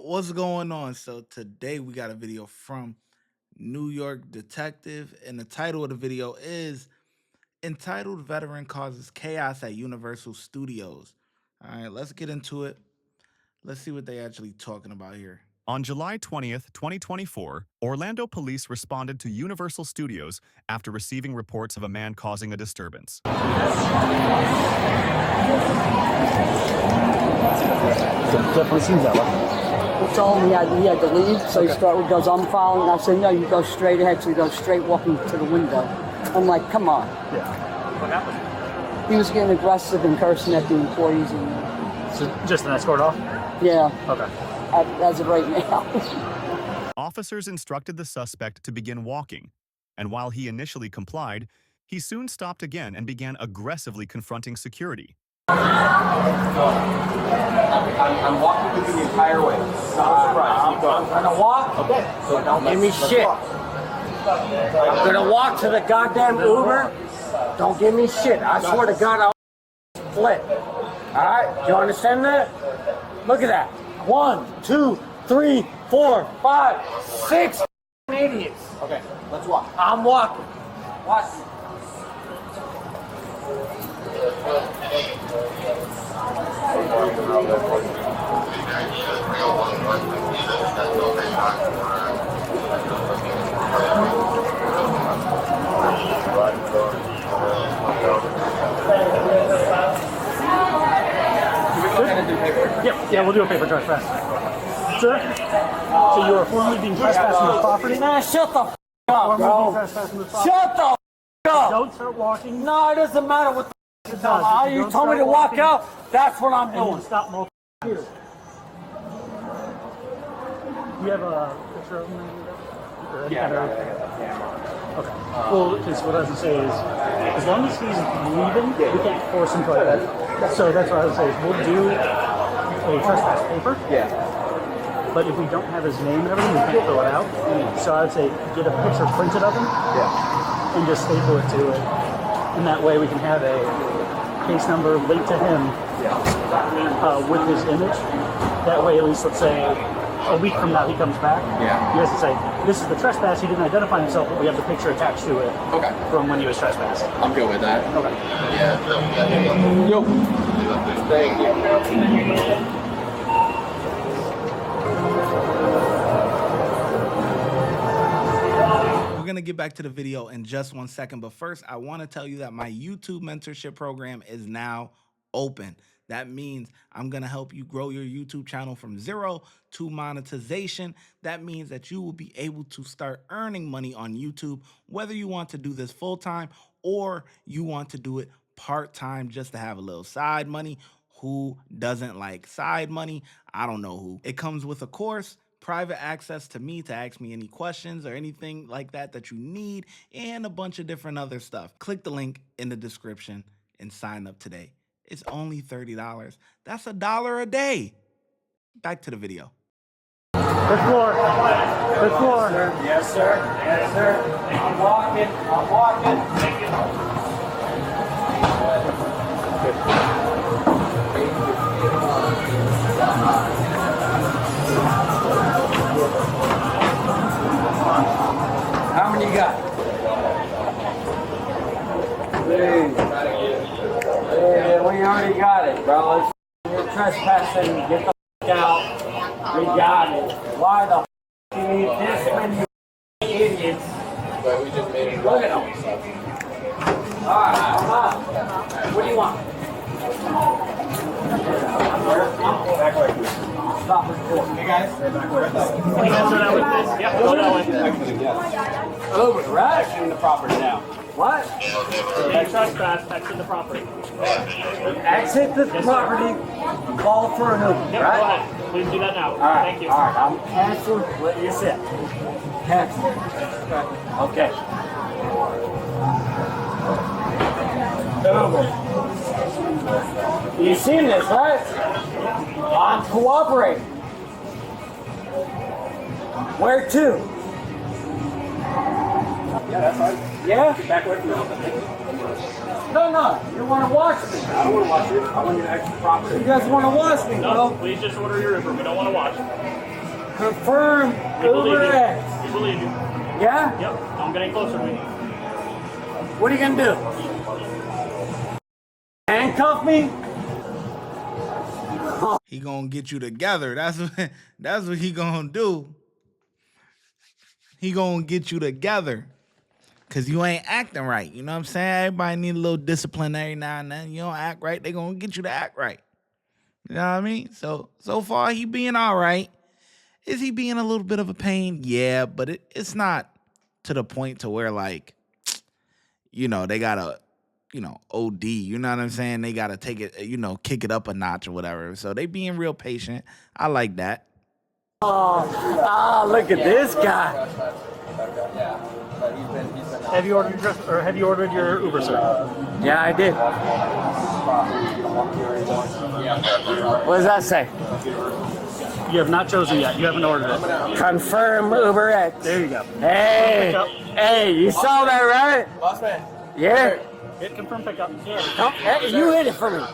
What's going on? So today we got a video from New York Detective, and the title of the video is entitled "Veteran Causes Chaos at Universal Studios." All right, let's get into it. Let's see what they actually talking about here. On July 20th, 2024, Orlando police responded to Universal Studios after receiving reports of a man causing a disturbance. Definitely seems that way. He told me he had to leave, so he goes, I'm following. I said, no, you go straight ahead. So he goes straight walking to the window. I'm like, come on. Yeah. What happened? He was getting aggressive and cursing at the employees. So just an escort off? Yeah. Okay. As of right now. Officers instructed the suspect to begin walking, and while he initially complied, he soon stopped again and began aggressively confronting security. I'm walking with you the entire way. I'm gonna walk. Okay. So don't give me shit. I'm gonna walk to the goddamn Uber. Don't give me shit. I swear to God, I'll flip. All right. Do you understand that? Look at that. 1, 2, 3, 4, 5, 6 idiots. Okay. Let's walk. I'm walking. Watch. Yeah, we'll do a paper trespass. Sir? So you are formally being trespassed on the property? Man, shut the f up, bro. Shut the f up. Don't start walking. No, it doesn't matter what the f you told me to walk out. That's what I'm doing. Stop multiple times. You have a picture of him? Okay. Well, because what I was going to say is, as long as he's leaving, we can't force him to leave. So that's what I was going to say. We'll do a trespass paper. Yeah. But if we don't have his name and everything, we can't fill it out. So I would say get a picture printed of him and just staple it to it. And that way we can have a case number linked to him with his image. That way, at least, let's say, a week from now he comes back. Yeah. You guys can say, this is the trespass. He didn't identify himself, but we have the picture attached to it. Okay. From when he was trespassing. I'm good with that. Okay. Yeah. Yo. Thank you. We're going to get back to the video in just 1 second, but first I want to tell you that my YouTube mentorship program is now open. That means I'm going to help you grow your YouTube channel from zero to monetization. That means that you will be able to start earning money on YouTube, whether you want to do this full-time or you want to do it part-time just to have a little side money. Who doesn't like side money? I don't know who. It comes with a course, private access to me to ask me any questions or anything like that that you need, and a bunch of different other stuff. Click the link in the description and sign up today. It's only $30. That's $1 a day. Back to the video. Good floor. Good floor. Yes, sir. Yes, sir. I'm walking. I'm walking. How many you got? Yeah, we already got it, bro. You're trespassing. Get the f out. We got it. Why the f do you need this many idiots? But we just made it. Look at them. Alright, come on. What do you want? Stop recording. Hey guys. Over, right? In the property now. What? Trespass, exit the property. Exit the property, call for an Uber, Go right? ahead. Please do that now. All right, Thank you. all right, I'm canceling. What you said? Cancel. Okay. Uber. You seen this, right? I'm cooperating. Where to? Yeah, that's fine. Yeah? Get back away from me. No. You want to watch me? I don't want to watch you. I want you to exit property. You guys want to watch me, No, bro? please just order your Uber. We don't want to watch. Confirm We believe Uber you. X. We believe you. Yeah? Yep. I'm getting closer to me. What are you going to do? Handcuff me? He gonna get you together. That's what he gonna do. He gonna get you together. Cause you ain't acting right. You know what I'm saying? Everybody need a little discipline every now and then. You don't act right, they gonna get you to act right. You know what I mean? So far he being all right. Is he being a little bit of a pain? Yeah, but it's not to the point to where like, they gotta, OD. You know what I'm saying? They gotta take it, kick it up a notch or whatever. So they being real patient. I like that. Look at this guy. Have you ordered your Uber, sir? Yeah, I did. What does that say? You have not chosen yet. You haven't ordered it. Confirm Uber X. There you go. Hey, you saw that, right? Boss man. Yeah. Hit confirm pickup. Hey, you hit it for me.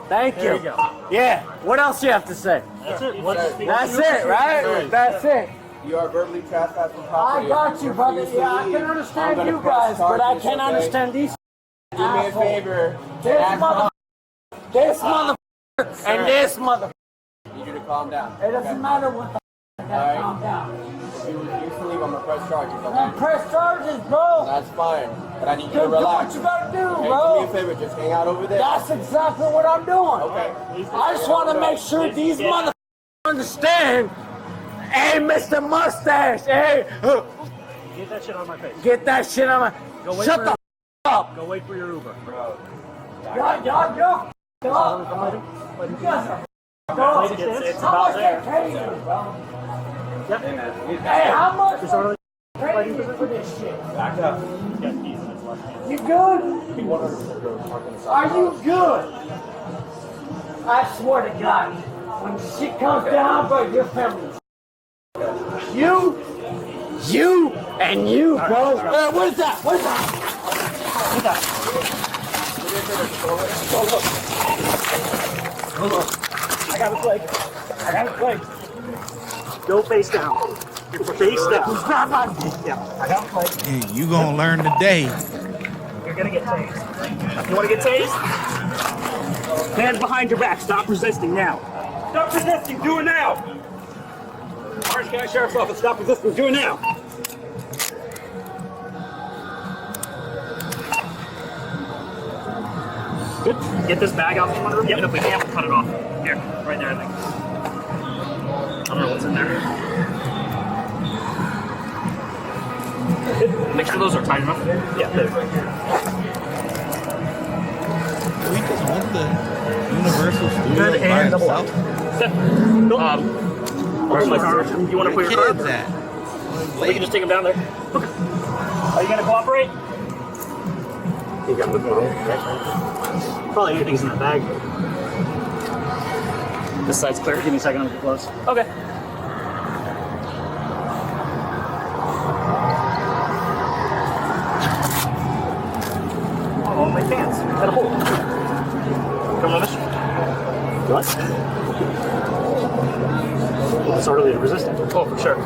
Thank you. There you go. Yeah. What else you have to say? That's it. That's it, right? That's it. You are verbally trespassing I property. got you, brother. Yeah, I can understand you guys, but I can't understand these. Do me a favor. This mother, and this mother. I need you to calm down. It doesn't matter what the. Calm down. If you refuse to leave, I'm gonna press charges. And Okay? press charges, bro. That's fine. But I need you to Do what relax. you gotta do, Hey, bro. do me a favor. Just hang out over there. That's exactly what I'm doing. Okay. I just want to make sure these mother understand. Hey, Mr. Mustache. Hey, Get that shit on my face. get that shit on my. wait Shut for the up. Go wait for your Uber. Y'all. You guys are up. It's How about much they there. pay you, bro? Yep. Hey, how much Just order pay you for this shit? Back up. Yeah, keys in his left hand. You good? Are you good? I swear to God, when shit comes down, bro, your family. You, and you, bro. What is that? What is that? What's that? Hold on. I got a flag. Go face down. Face down. Yeah, I got a flag. Hey, you gonna learn today. You're gonna get tased. You wanna get tased? Hands behind your back. Stop resisting now. Stop resisting. Do it now. Orange County Sheriff's Office. Stop resisting. Do it now. Good. Get this bag out from under him. And if we can't, we'll cut it off. Here, right there, I think. I don't know what's in there. Good. Make sure those are tight enough. Yeah, there. We just went to Universal Studios Good by and double himself. Where's my card? You want to put your Kids card? at? We can just take him down there. Are you gonna cooperate? You got it. Probably anything's in that bag. This side's clear. Give me a second. I'm gonna get close. Okay. Oh, my pants. Got a hole. Come on, this. What? Disorderly and resistant. Oh, for sure.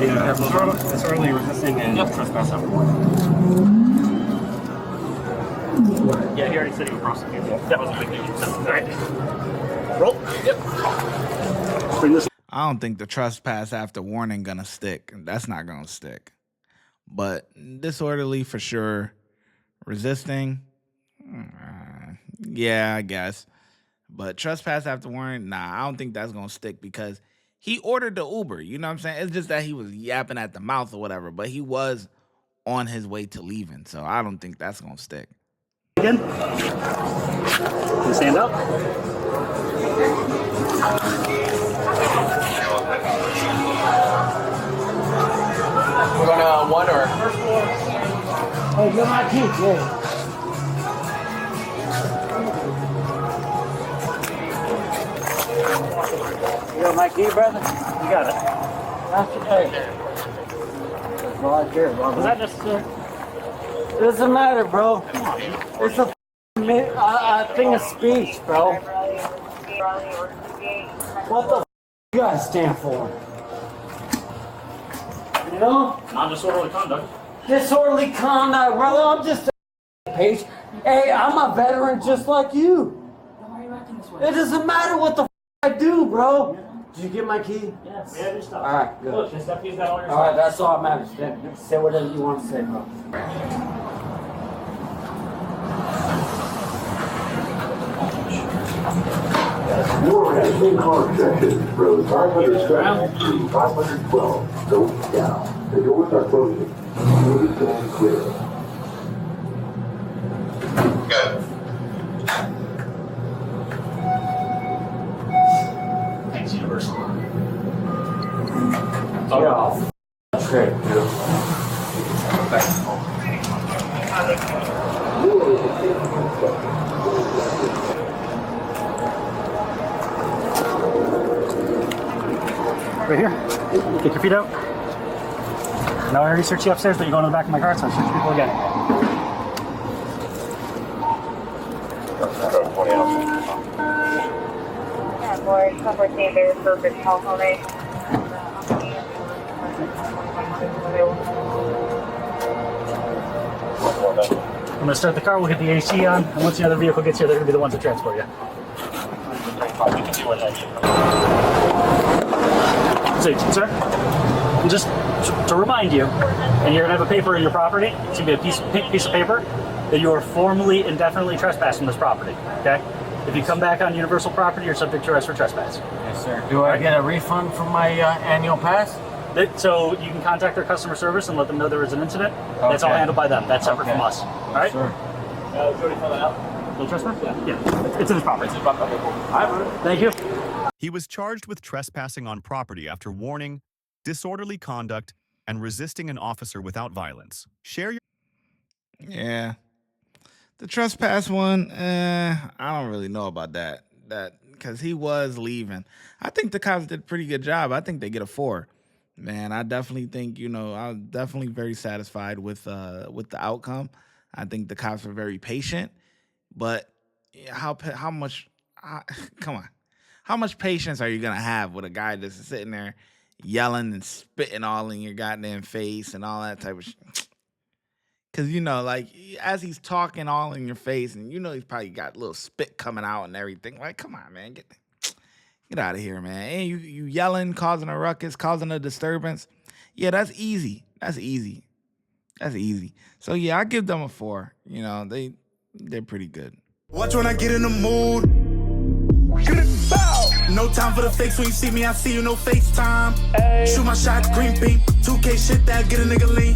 Yeah, disorderly resisting and trespass after warning. Yeah, he already said he would prosecute. That was a big deal. All right. Roll. Yep. Bring this. I don't think the trespass after warning gonna stick. That's not gonna stick. But disorderly for sure. Resisting, yeah, I guess. But trespass after warning, nah, I don't think that's gonna stick because he ordered the Uber. You know what I'm saying? It's just that he was yapping at the mouth or whatever. But he was on his way to leaving, so I don't think that's gonna stick. Again. Can you stand up? We're gonna one or Hey, you're my kid, yeah. You got my key, brother? You got it. Hey. Right here, bro. Was that necessary? It doesn't matter, bro. It's a thing of speech, bro. What the you guys stand for? You know? Non-disorderly conduct. Disorderly conduct, brother. I'm just a page. Hey, I'm a veteran just like you. Why are you acting this way? It doesn't matter what the I do, bro. Did you get my key? Yes. We have your stuff. All right, good. Look, this stuff is got all your All right, stuff. that's all that matters. Then say whatever you want to say, bro. Your in car section road 507 to 512. Go down. The doors are closing. Please stand clear. Good. Thanks, Universal. Yeah. That's great, dude. Right here. Kick your feet out. Now I already searched you upstairs, but you're going to the back of my car, so I'll search people again. Yeah, boy, cover theater, perfect health, all right. I'm going to start the car, we'll get the AC on, and once the other vehicle gets here, they're going to be the ones that transport you. So, sir, and just to remind you, and you're going to have a paper in your property, it's going to be a pink piece of paper, that you are formally indefinitely trespassing this property, okay? If you come back on Universal property, you're subject to arrest for trespass. Yes, sir. Do I get a refund from my annual pass? So you can contact their customer service and let them know there was an incident. That's all Okay. handled by them. That's separate Okay. from us. All right? Sure. Did you already fill that out? Little trespass? Yeah. It's in his property. Thank you. He was charged with trespassing on property after warning, disorderly conduct, and resisting an officer without violence. Share your... Yeah. The trespass one, I don't really know about that. Because he was leaving. I think the cops did a pretty good job. I think they get a 4. Man, I definitely think, I'm definitely very satisfied with the outcome. I think the cops are very patient, but how much come on. How much patience are you going to have with a guy that's sitting there yelling and spitting all in your goddamn face and all that type of shit? Because, as he's talking all in your face and he's probably got a little spit coming out and everything. Like, come on, man, get out of here, man. And you yelling, causing a ruckus, causing a disturbance. Yeah, that's easy. That's easy. So, yeah, I give them a 4. They're pretty good. Watch when I get in the mood. No time for the fakes. When you see me, I see you, no FaceTime. Shoot my shot, green beam. 2K shit that get a nigga lean.